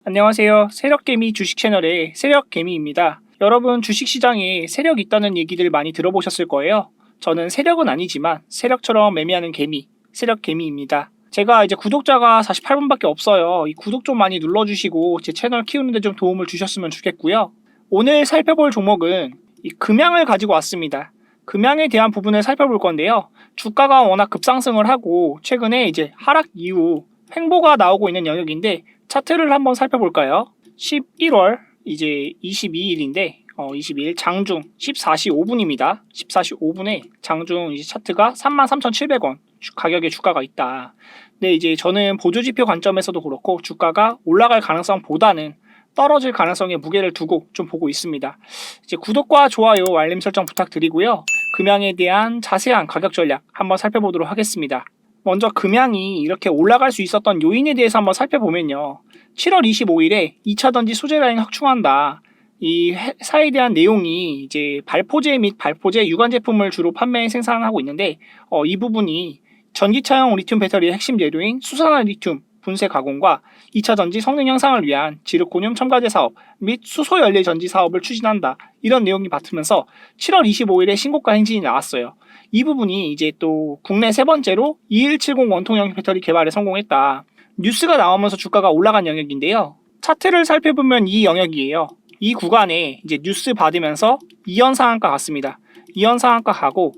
안녕하세요. 세력개미 주식 채널의 세력개미입니다. 여러분 주식시장에 세력이 있다는 얘기들 많이 들어보셨을 거예요. 저는 세력은 아니지만 세력처럼 매매하는 개미, 세력개미입니다. 제가 이제 구독자가 48분밖에 없어요. 이 구독 좀 많이 눌러주시고 제 채널 키우는데 좀 도움을 주셨으면 좋겠고요. 오늘 살펴볼 종목은 이 금양을 가지고 왔습니다. 금양에 대한 부분을 살펴볼 건데요. 주가가 워낙 급상승을 하고 최근에 이제 하락 이후 횡보가 나오고 있는 영역인데 차트를 한번 살펴볼까요? 11월 이제 22일인데 22일 장중 14시 5분입니다. 14시 5분에 장중 이제 차트가 33,700원 가격의 주가가 있다. 근데 이제 저는 보조지표 관점에서도 그렇고 주가가 올라갈 가능성보다는 떨어질 가능성에 무게를 두고 좀 보고 있습니다. 이제 구독과 좋아요, 알림 설정 부탁드리고요. 금양에 대한 자세한 가격 전략 한번 살펴보도록 하겠습니다. 먼저 금양이 이렇게 올라갈 수 있었던 요인에 대해서 한번 살펴보면요. 7월 25일에 2차전지 소재 라인 확충한다. 이 회사에 대한 내용이 이제 발포제 및 발포제 유관 제품을 주로 판매 생산하고 있는데 이 부분이 전기차용 리튬 배터리의 핵심 재료인 수산화 리튬 분쇄 가공과 2차 전지 성능 향상을 위한 지르코늄 첨가제 사업 및 수소 연료 전지 사업을 추진한다. 이런 내용이 받으면서 7월 25일에 신고가 행진이 나왔어요. 이 부분이 이제 또 국내 세 번째로 2170 원통형 배터리 개발에 성공했다. 뉴스가 나오면서 주가가 올라간 영역인데요. 차트를 살펴보면 이 영역이에요. 이 구간에 이제 뉴스 받으면서 이연 상한가 갔습니다. 이연 상한가 가고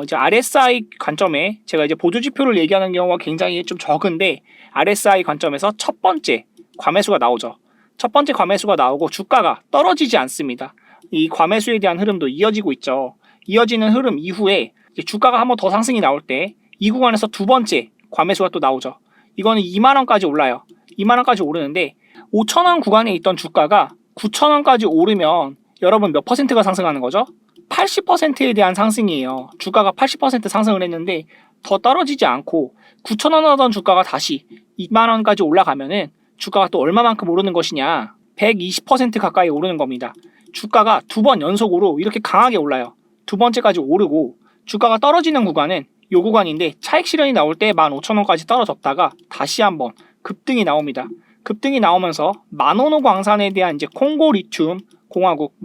이제 RSI 관점에 제가 이제 보조지표를 얘기하는 경우가 굉장히 좀 적은데 RSI 관점에서 첫 번째 과매수가 나오죠. 첫 번째 과매수가 나오고 주가가 떨어지지 않습니다. 이 과매수에 대한 흐름도 이어지고 있죠. 이어지는 흐름 이후에 주가가 한번 더 상승이 나올 때 이 구간에서 두 번째 과매수가 또 나오죠. 이거는 2만원까지 올라요. 2만원까지 오르는데 5천원 구간에 있던 주가가 9천원까지 오르면 여러분 몇 퍼센트가 상승하는 거죠? 80%에 대한 상승이에요. 주가가 80% 상승을 했는데 더 떨어지지 않고 9천원 하던 주가가 다시 2만원까지 올라가면은 주가가 또 얼마만큼 오르는 것이냐? 120% 가까이 오르는 겁니다. 주가가 두 번 연속으로 이렇게 강하게 올라요. 두 번째까지 오르고 주가가 떨어지는 구간은 이 구간인데 차익 실현이 나올 때 15,000원까지 떨어졌다가 다시 한번 급등이 나옵니다. 급등이 나오면서 마노노 광산에 대한 이제 콩고 리튬 공화국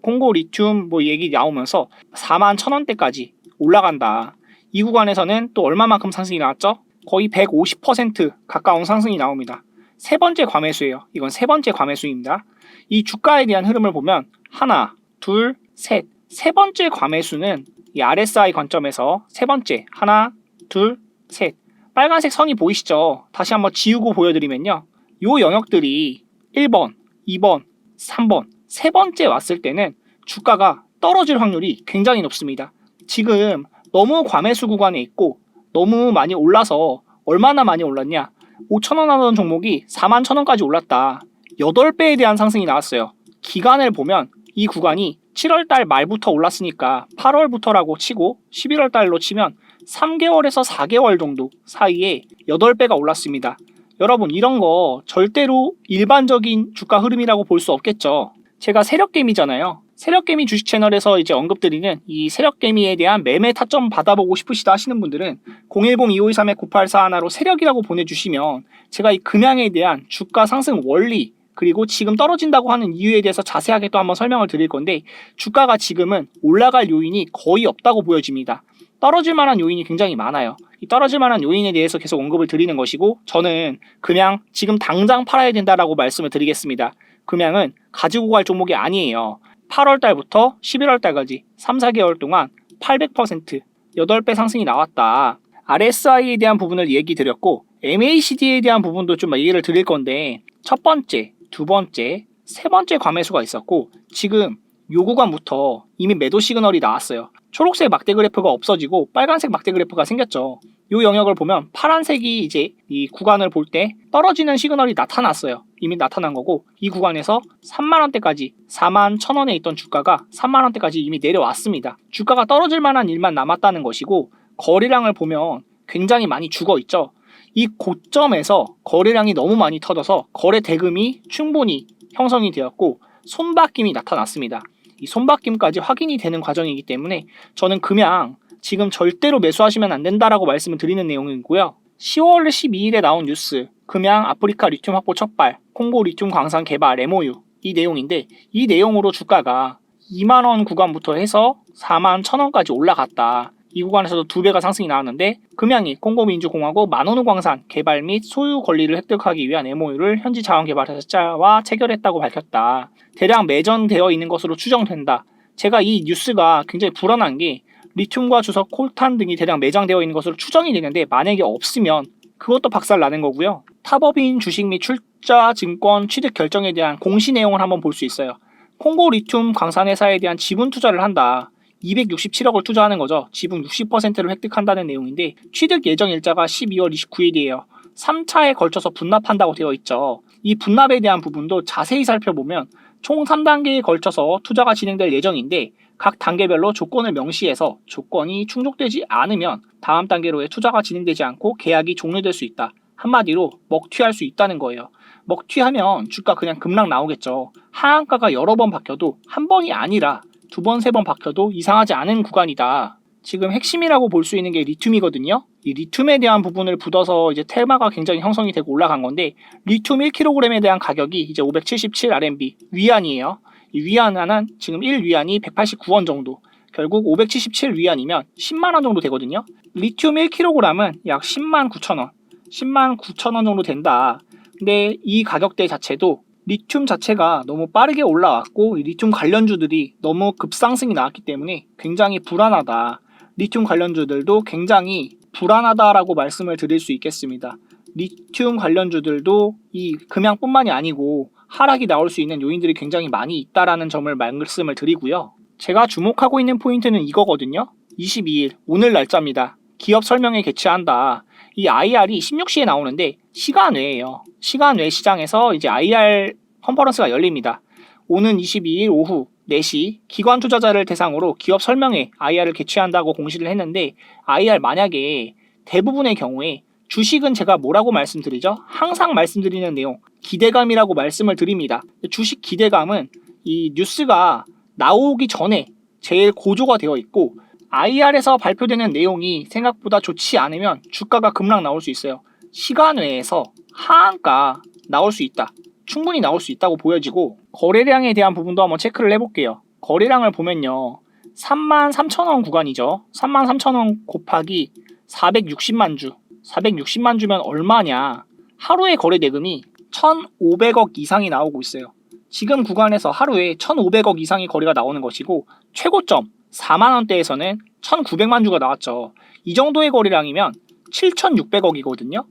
콩고 리튬 얘기 나오면서 41,000원대까지 올라간다. 이 구간에서는 또 얼마만큼 상승이 나왔죠? 거의 150% 가까운 상승이 나옵니다. 세 번째 과매수예요. 이건 세 번째 과매수입니다. 이 주가에 대한 흐름을 보면 하나, 둘, 셋. 세 번째 과매수는 이 RSI 관점에서 세 번째 하나, 둘, 셋. 빨간색 선이 보이시죠? 다시 한번 지우고 보여드리면요. 요 영역들이 1번, 2번, 3번, 세 번째 왔을 때는 주가가 떨어질 확률이 굉장히 높습니다. 지금 너무 과매수 구간에 있고 너무 많이 올라서 얼마나 많이 올랐냐? 5천원 하던 종목이 41,000원까지 올랐다. 8배에 대한 상승이 나왔어요. 기간을 보면 이 구간이 7월달 말부터 올랐으니까 8월부터라고 치고 11월달로 치면 3개월에서 4개월 정도 사이에 8배가 올랐습니다. 여러분 이런 거 절대로 일반적인 주가 흐름이라고 볼 수 없겠죠. 제가 세력개미잖아요. 세력개미 주식 채널에서 이제 언급드리는 이 세력개미에 대한 매매 타점 받아보고 싶으시다 하시는 분들은 010-2523-9841로 세력이라고 보내주시면 제가 이 금양에 대한 주가 상승 원리 그리고 지금 떨어진다고 하는 이유에 대해서 자세하게 또 한번 설명을 드릴 건데 주가가 지금은 올라갈 요인이 거의 없다고 보여집니다. 떨어질 만한 요인이 굉장히 많아요. 이 떨어질 만한 요인에 대해서 계속 언급을 드리는 것이고 저는 금양 지금 당장 팔아야 된다라고 말씀을 드리겠습니다. 금양은 가지고 갈 종목이 아니에요. 8월달부터 11월달까지 3, 4개월 동안 800% 8배 상승이 나왔다. RSI에 대한 부분을 얘기 드렸고 MACD에 대한 부분도 좀 얘기를 드릴 건데 첫 번째, 두 번째, 세 번째 과매수가 있었고 지금 요 구간부터 이미 매도 시그널이 나왔어요. 초록색 막대 그래프가 없어지고 빨간색 막대 그래프가 생겼죠. 요 영역을 보면 파란색이 이제 이 구간을 볼 때 떨어지는 시그널이 나타났어요. 이미 나타난 거고 이 구간에서 3만원대까지 41,000원에 있던 주가가 3만원대까지 이미 내려왔습니다. 주가가 떨어질 만한 일만 남았다는 것이고 거래량을 보면 굉장히 많이 죽어 있죠. 이 고점에서 거래량이 너무 많이 터져서 거래 대금이 충분히 형성이 되었고 손바뀜이 나타났습니다. 이 손바뀜까지 확인이 되는 과정이기 때문에 저는 금양 지금 절대로 매수하시면 안 된다라고 말씀을 드리는 내용이고요. 10월 12일에 나온 뉴스, 금양 아프리카 리튬 확보 촉발, 콩고 리튬 광산 개발 MOU 이 내용인데, 이 내용으로 주가가 2만원 구간부터 해서 4만 1천원까지 올라갔다. 이 구간에서도 2배가 상승이 나왔는데, 금양이 콩고민주공화국 마노누 광산 개발 및 소유 권리를 획득하기 위한 MOU를 현지 자원개발사와 체결했다고 밝혔다. 대량 매전되어 있는 것으로 추정된다. 제가 이 뉴스가 굉장히 불안한 게, 리튬과 주석, 콜탄 등이 대량 매장되어 있는 것으로 추정이 되는데, 만약에 없으면 그것도 박살나는 거고요. 타법인 주식 및 출자 증권 취득 결정에 대한 공시 내용을 한번 볼 수 있어요. 콩고 리튬 광산회사에 대한 지분 투자를 한다. 267억을 투자하는 거죠. 지분 60%를 획득한다는 내용인데, 취득 예정 일자가 12월 29일이에요. 3차에 걸쳐서 분납한다고 되어 있죠. 이 분납에 대한 부분도 자세히 살펴보면 총 3단계에 걸쳐서 투자가 진행될 예정인데, 각 단계별로 조건을 명시해서 조건이 충족되지 않으면 다음 단계로의 투자가 진행되지 않고 계약이 종료될 수 있다. 한마디로 먹튀할 수 있다는 거예요. 먹튀하면 주가 그냥 급락 나오겠죠. 하한가가 여러 번 바뀌어도 한 번이 아니라 2번, 3번 바뀌어도 이상하지 않은 구간이다. 지금 핵심이라고 볼 수 있는 게 리튬이거든요. 이 리튬에 대한 부분을 굳어서 이제 테마가 굉장히 형성이 되고 올라간 건데, 리튬 1kg에 대한 가격이 이제 577RMB 위안이에요. 이 위안은 지금 1위안이 189원 정도, 결국 577위안이면 10만원 정도 되거든요. 리튬 1kg은 약 10만 9천원, 10만 9천원 정도 된다. 근데 이 가격대 자체도 리튬 자체가 너무 빠르게 올라왔고, 리튬 관련주들이 너무 급상승이 나왔기 때문에 굉장히 불안하다. 리튬 관련주들도 굉장히 불안하다라고 말씀을 드릴 수 있겠습니다. 리튬 관련주들도 이 금양뿐만이 아니고 하락이 나올 수 있는 요인들이 굉장히 많이 있다라는 점을 말씀을 드리고요. 제가 주목하고 있는 포인트는 이거거든요. 22일 오늘 날짜입니다. 기업 설명회 개최한다. 이 IR이 16시에 나오는데 시간 외에요. 시간 외 시장에서 이제 IR 컨퍼런스가 열립니다. 오는 22일 오후 4시 기관 투자자를 대상으로 기업 설명회 IR을 개최한다고 공시를 했는데, IR 만약에 대부분의 경우에 주식은 제가 뭐라고 말씀드리죠? 항상 말씀드리는 내용, 기대감이라고 말씀을 드립니다. 주식 기대감은 이 뉴스가 나오기 전에 제일 고조가 되어 있고, IR에서 발표되는 내용이 생각보다 좋지 않으면 주가가 급락 나올 수 있어요. 시간 외에서 하한가 나올 수 있다. 충분히 나올 수 있다고 보여지고, 거래량에 대한 부분도 한번 체크를 해볼게요. 거래량을 보면요, 3만 3천원 구간이죠. 3만 3천원 곱하기 460만 주, 460만 주면 얼마냐? 하루에 거래 대금이 1,500억 이상이 나오고 있어요. 지금 구간에서 하루에 1,500억 이상의 거래가 나오는 것이고, 최고점 4만원대에서는 1,900만 주가 나왔죠. 이 정도의 거래량이면 7,600억이거든요.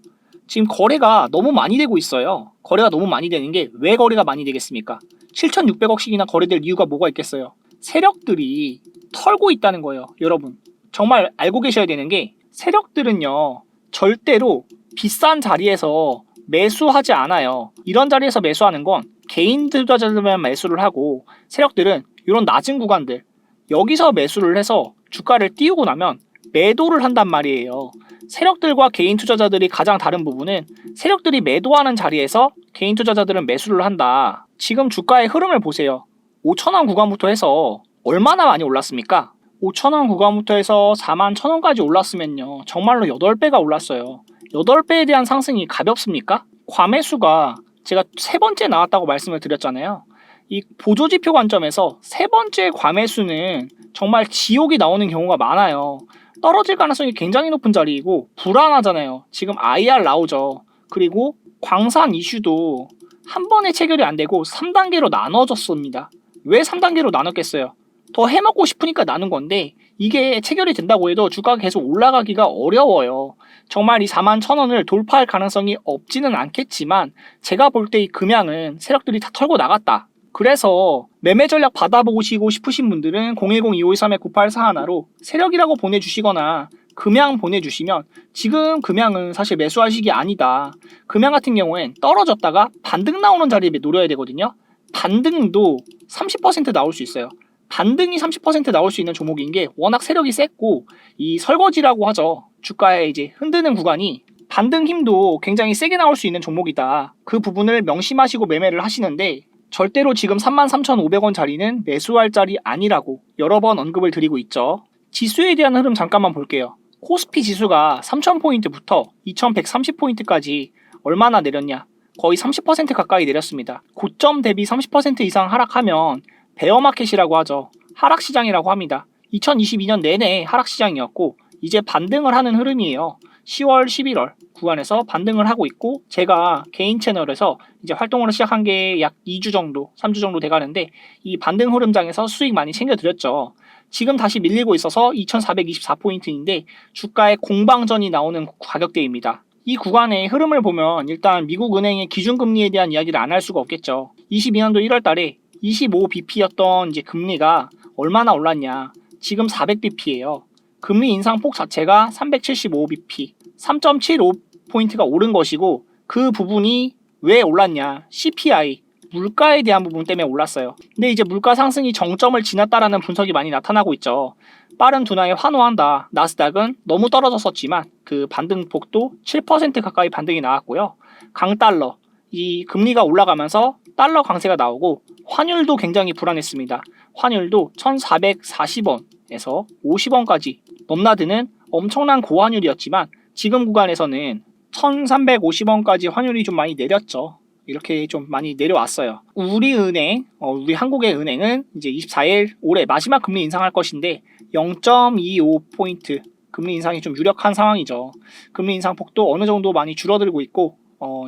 지금 거래가 너무 많이 되고 있어요. 거래가 너무 많이 되는 게 왜 거래가 많이 되겠습니까? 7,600억씩이나 거래될 이유가 뭐가 있겠어요? 세력들이 털고 있다는 거예요. 여러분, 정말 알고 계셔야 되는 게, 세력들은요 절대로 비싼 자리에서 매수하지 않아요. 이런 자리에서 매수하는 건 개인 투자자들만 매수를 하고, 세력들은 이런 낮은 구간들 여기서 매수를 해서 주가를 띄우고 나면 매도를 한단 말이에요. 세력들과 개인 투자자들이 가장 다른 부분은, 세력들이 매도하는 자리에서 개인 투자자들은 매수를 한다. 지금 주가의 흐름을 보세요. 5천원 구간부터 해서 얼마나 많이 올랐습니까? 5천원 구간부터 해서 4만 1천원까지 올랐으면요, 정말로 8배가 올랐어요. 8배에 대한 상승이 가볍습니까? 과매수가 제가 3번째 나왔다고 말씀을 드렸잖아요. 이 보조지표 관점에서 3번째 과매수는 정말 지옥이 나오는 경우가 많아요. 떨어질 가능성이 굉장히 높은 자리이고 불안하잖아요. 지금 IR 나오죠. 그리고 광산 이슈도 한 번에 체결이 안 되고 3단계로 나눠졌습니다. 왜 3단계로 나눴겠어요? 더 해먹고 싶으니까 나눈 건데, 이게 체결이 된다고 해도 주가가 계속 올라가기가 어려워요. 정말 이 4만 1천원을 돌파할 가능성이 없지는 않겠지만, 제가 볼 때 이 금양은 세력들이 다 털고 나갔다. 그래서 매매 전략 받아보시고 싶으신 분들은 010-2523-9841로 세력이라고 보내주시거나 금양 보내주시면, 지금 금양은 사실 매수할 시기 아니다. 금양 같은 경우엔 떨어졌다가 반등 나오는 자리에 노려야 되거든요. 반등도 30% 나올 수 있어요. 반등이 30% 나올 수 있는 종목인 게 워낙 세력이 셌고, 이 설거지라고 하죠. 주가에 이제 흔드는 구간이 반등 힘도 굉장히 세게 나올 수 있는 종목이다. 그 부분을 명심하시고 매매를 하시는데, 절대로 지금 33,500원 자리는 매수할 자리 아니라고 여러 번 언급을 드리고 있죠. 지수에 대한 흐름 잠깐만 볼게요. 코스피 지수가 3000포인트부터 2130포인트까지 얼마나 내렸냐? 거의 30% 가까이 내렸습니다. 고점 대비 30% 이상 하락하면 베어마켓이라고 하죠. 하락시장이라고 합니다. 2022년 내내 하락시장이었고 이제 반등을 하는 흐름이에요. 10월, 11월 구간에서 반등을 하고 있고, 제가 개인 채널에서 이제 활동을 시작한 게 약 2주 정도, 3주 정도 돼가는데 이 반등 흐름장에서 수익 많이 챙겨드렸죠. 지금 다시 밀리고 있어서 2424포인트인데 주가의 공방전이 나오는 가격대입니다. 이 구간의 흐름을 보면 일단 미국 은행의 기준금리에 대한 이야기를 안 할 수가 없겠죠. 22년도 1월 달에 25bp였던 이제 금리가 얼마나 올랐냐? 지금 400bp예요. 금리 인상폭 자체가 375bp, 3.75포인트가 오른 것이고, 그 부분이 왜 올랐냐? CPI, 물가에 대한 부분 때문에 올랐어요. 근데 이제 물가 상승이 정점을 지났다라는 분석이 많이 나타나고 있죠. 빠른 둔화에 환호한다. 나스닥은 너무 떨어졌었지만 그 반등폭도 7% 가까이 반등이 나왔고요. 강달러, 이 금리가 올라가면서 달러 강세가 나오고 환율도 굉장히 불안했습니다. 환율도 1440원에서 50원까지 넘나드는 엄청난 고환율이었지만 지금 구간에서는 1350원까지 환율이 좀 많이 내렸죠. 이렇게 좀 많이 내려왔어요. 우리은행, 우리 한국의 은행은 이제 24일 올해 마지막 금리 인상할 것인데 0.25포인트 금리 인상이 좀 유력한 상황이죠. 금리 인상 폭도 어느 정도 많이 줄어들고 있고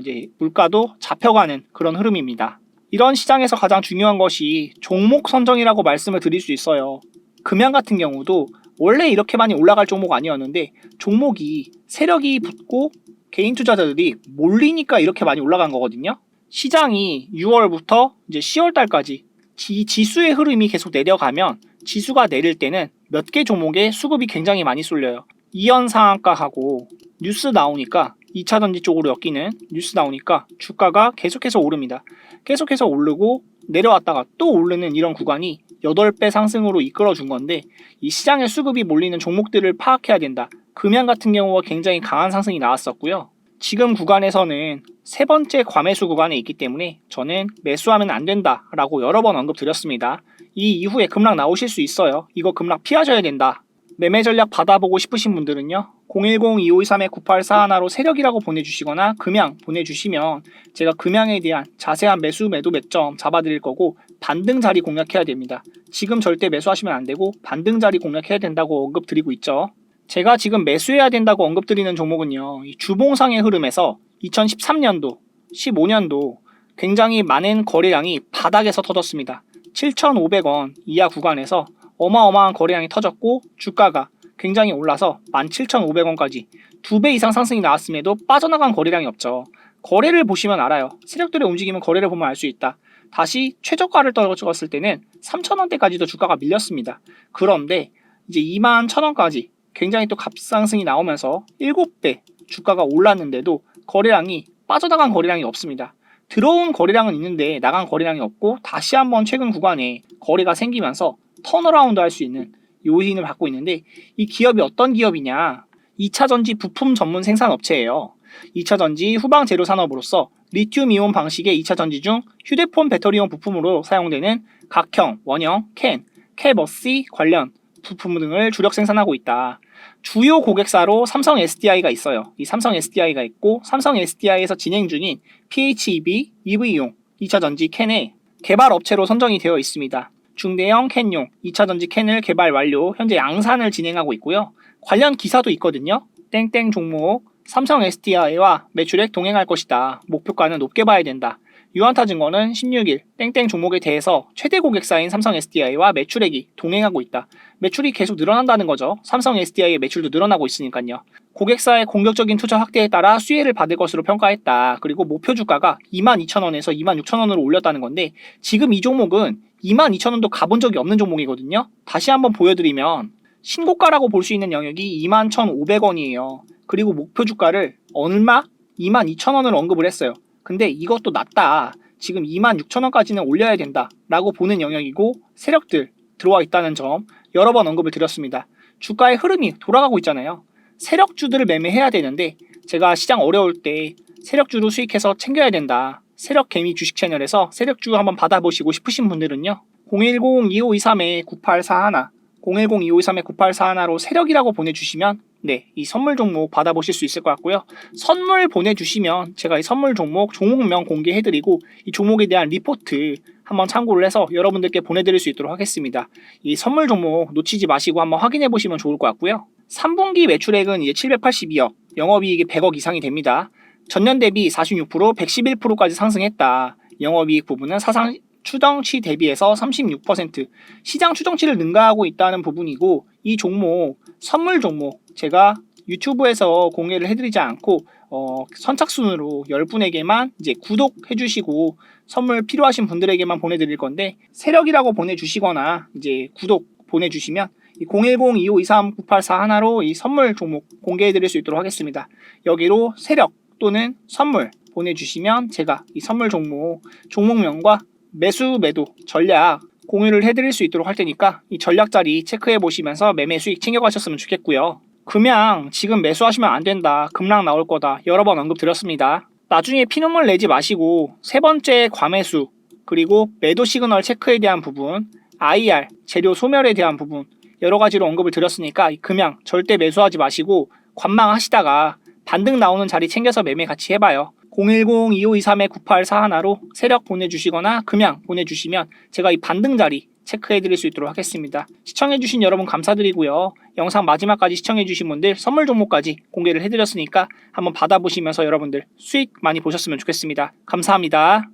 이제 물가도 잡혀가는 그런 흐름입니다. 이런 시장에서 가장 중요한 것이 종목 선정이라고 말씀을 드릴 수 있어요. 금양 같은 경우도 원래 이렇게 많이 올라갈 종목 아니었는데 종목이 세력이 붙고 개인 투자자들이 몰리니까 이렇게 많이 올라간 거거든요. 시장이 6월부터 이제 10월 달까지 지수의 흐름이 계속 내려가면 지수가 내릴 때는 몇 개 종목에 수급이 굉장히 많이 쏠려요. 이연상한가하고 뉴스 나오니까 2차전지 쪽으로 엮이는 뉴스 나오니까 주가가 계속해서 오릅니다. 계속해서 오르고 내려왔다가 또 오르는 이런 구간이 8배 상승으로 이끌어준 건데, 이 시장의 수급이 몰리는 종목들을 파악해야 된다. 금양 같은 경우가 굉장히 강한 상승이 나왔었고요. 지금 구간에서는 세 번째 과매수 구간에 있기 때문에 저는 매수하면 안 된다라고 여러 번 언급드렸습니다. 이 이후에 급락 나오실 수 있어요. 이거 급락 피하셔야 된다. 매매 전략 받아보고 싶으신 분들은요, 010-2523-9841로 세력이라고 보내주시거나 금양 보내주시면 제가 금양에 대한 자세한 매수 매도 매점 잡아드릴 거고, 반등 자리 공략해야 됩니다. 지금 절대 매수하시면 안 되고 반등 자리 공략해야 된다고 언급드리고 있죠. 제가 지금 매수해야 된다고 언급드리는 종목은요, 이 주봉상의 흐름에서 2013년도, 15년도 굉장히 많은 거래량이 바닥에서 터졌습니다. 7,500원 이하 구간에서 어마어마한 거래량이 터졌고 주가가 굉장히 올라서 17,500원까지 2배 이상 상승이 나왔음에도 빠져나간 거래량이 없죠. 거래를 보시면 알아요. 세력들의 움직임은 거래를 보면 알 수 있다. 다시 최저가를 떨어졌을 때는 3,000원대까지도 주가가 밀렸습니다. 그런데 이제 21,000원까지 굉장히 또 갑상승이 나오면서 7배 주가가 올랐는데도 거래량이 빠져나간 거래량이 없습니다. 들어온 거래량은 있는데 나간 거래량이 없고, 다시 한번 최근 구간에 거래가 생기면서 턴어라운드 할 수 있는 요인을 받고 있는데, 이 기업이 어떤 기업이냐? 2차전지 부품 전문 생산업체예요. 2차전지 후방 재료 산업으로서 리튬 이온 방식의 2차전지 중 휴대폰 배터리용 부품으로 사용되는 각형, 원형, 캡-C 관련 부품 등을 주력 생산하고 있다. 주요 고객사로 삼성 SDI가 있어요. 이 삼성 SDI가 있고, 삼성 SDI에서 진행 중인 PHEV, EV용 2차전지 캔의 개발 업체로 선정이 되어 있습니다. 중대형 캔용 2차전지 캔을 개발 완료, 현재 양산을 진행하고 있고요. 관련 기사도 있거든요. 땡땡 종목 삼성 SDI와 매출액 동행할 것이다. 목표가는 높게 봐야 된다. 유한타증권은 16일 땡땡 종목에 대해서 최대 고객사인 삼성 SDI와 매출액이 동행하고 있다. 매출이 계속 늘어난다는 거죠. 삼성 SDI의 매출도 늘어나고 있으니까요. 고객사의 공격적인 투자 확대에 따라 수혜를 받을 것으로 평가했다. 그리고 목표 주가가 22,000원에서 26,000원으로 올렸다는 건데, 지금 이 종목은 22,000원도 가본 적이 없는 종목이거든요. 다시 한번 보여드리면 신고가라고 볼 수 있는 영역이 21,500원이에요. 그리고 목표 주가를 얼마? 22,000원을 언급을 했어요. 근데 이것도 낮다. 지금 26,000원까지는 올려야 된다 라고 보는 영역이고, 세력들 들어와 있다는 점 여러 번 언급을 드렸습니다. 주가의 흐름이 돌아가고 있잖아요. 세력주들을 매매해야 되는데, 제가 시장 어려울 때 세력주로 수익해서 챙겨야 된다. 세력 개미 주식 채널에서 세력주 한번 받아보시고 싶으신 분들은요, 010-2523-9841 010-2523-9841로 세력이라고 보내주시면 네, 이 선물 종목 받아보실 수 있을 것 같고요. 선물 보내주시면 제가 이 선물 종목명 공개해드리고 이 종목에 대한 리포트 한번 참고를 해서 여러분들께 보내드릴 수 있도록 하겠습니다. 이 선물 종목 놓치지 마시고 한번 확인해 보시면 좋을 것 같고요. 3분기 매출액은 이제 782억, 영업이익이 100억 이상이 됩니다. 전년 대비 46%, 111%까지 상승했다. 영업이익 부분은 사상 추정치 대비해서 36%, 시장 추정치를 능가하고 있다는 부분이고, 이 종목, 선물 종목, 제가 유튜브에서 공개를 해드리지 않고 선착순으로 10분에게만 이제 구독해주시고 선물 필요하신 분들에게만 보내드릴 건데, 세력이라고 보내주시거나 이제 구독 보내주시면 010-2523-9841로 이 선물 종목 공개해드릴 수 있도록 하겠습니다. 여기로 세력 또는 선물 보내주시면 제가 이 선물 종목명과 매수 매도 전략 공유를 해드릴 수 있도록 할 테니까 이 전략 자리 체크해 보시면서 매매 수익 챙겨가셨으면 좋겠고요. 금양 지금 매수하시면 안 된다, 급락 나올 거다 여러 번 언급드렸습니다. 나중에 피눈물 내지 마시고 세 번째 과매수, 그리고 매도 시그널 체크에 대한 부분, IR 재료 소멸에 대한 부분 여러 가지로 언급을 드렸으니까 이 금양 절대 매수하지 마시고 관망하시다가 반등 나오는 자리 챙겨서 매매 같이 해봐요. 010-2523-9841로 세력 보내주시거나 금양 보내주시면 제가 이 반등 자리 체크해드릴 수 있도록 하겠습니다. 시청해주신 여러분 감사드리고요. 영상 마지막까지 시청해주신 분들 선물 종목까지 공개를 해드렸으니까 한번 받아보시면서 여러분들 수익 많이 보셨으면 좋겠습니다. 감사합니다.